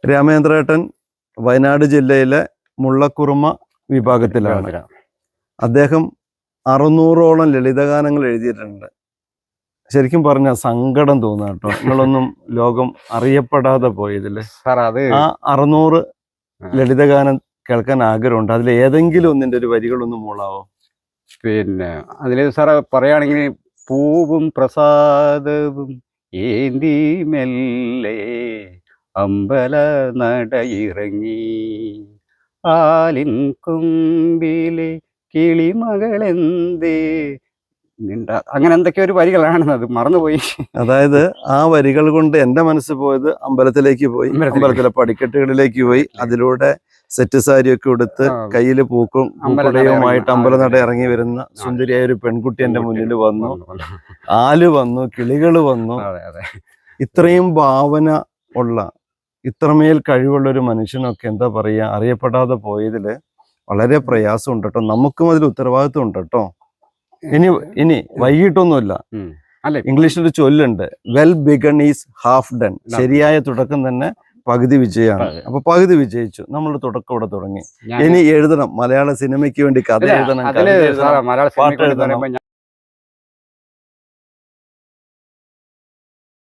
രാമേന്ദ്രേട്ടൻ വയനാട് ജില്ലയിലെ മുള്ളക്കുറുമ വിഭാഗത്തിലാണ്. അദ്ദേഹം 600ഓളം ലളിതഗാനങ്ങൾ എഴുതിയിട്ടുണ്ട്. ശരിക്കും പറഞ്ഞ സങ്കടം തോന്നുക കേട്ടോ, നിങ്ങളൊന്നും ലോകം അറിയപ്പെടാതെ പോയതില്ലേ. ആ 600 ലളിതഗാനം കേൾക്കാൻ ആഗ്രഹമുണ്ട്. അതിൽ ഏതെങ്കിലും ഒന്നിന്റെ ഒരു വരികളൊന്നും മൂളാവോ? പിന്നെ അതില് സാറേ പറയുകയാണെങ്കിൽ, പൂവും പ്രസാദവും ഏന്തി മെല്ലെ അമ്പല നടയിറങ്ങി, ആലിൻ കൊമ്പിലെ കിളിമകളെന്തേ അങ്ങനെ എന്തൊക്കെയോ ഒരു വരികളാണ്, അത് മറന്നുപോയി. അതായത് ആ വരികൾ കൊണ്ട് എൻ്റെ മനസ്സ് പോയത് അമ്പലത്തിലേക്ക് പോയി. അമ്പലത്തിലെ പടിക്കെട്ടുകളിലേക്ക് പോയി. അതിലൂടെ സെറ്റ് സാരിയൊക്കെ ഉടുത്ത് കയ്യിൽ പൂക്കും പൂക്കുടയുമായിട്ട് അമ്പലനട ഇറങ്ങി വരുന്ന സുന്ദരിയായ ഒരു പെൺകുട്ടി എൻ്റെ മുന്നിൽ വന്നു. ആല് വന്നു, കിളികൾ വന്നു. ഇത്രയും ഭാവന ഉള്ള, ഇത്രമേൽ കഴിവുള്ള ഒരു മനുഷ്യനൊക്കെ എന്താ പറയുക, അറിയപ്പെടാതെ പോയതില് വളരെ പ്രയാസമുണ്ട് കേട്ടോ. നമുക്കും അതിൽ ഉത്തരവാദിത്വം ഉണ്ട് കേട്ടോ. ഇനി വൈകിട്ടൊന്നുമില്ല. ഇംഗ്ലീഷിലൊരു ചൊല്ലുണ്ട്, well begun is half done. ശരിയായ തുടക്കം തന്നെ പകുതി വിജയമാണ്. അപ്പൊ പകുതി വിജയിച്ചു, നമ്മൾ തുടക്കം ഇവിടെ തുടങ്ങി. ഇനി എഴുതണം, മലയാള സിനിമയ്ക്ക് വേണ്ടി കഥ എഴുതണം, പാട്ട് എഴുതണം.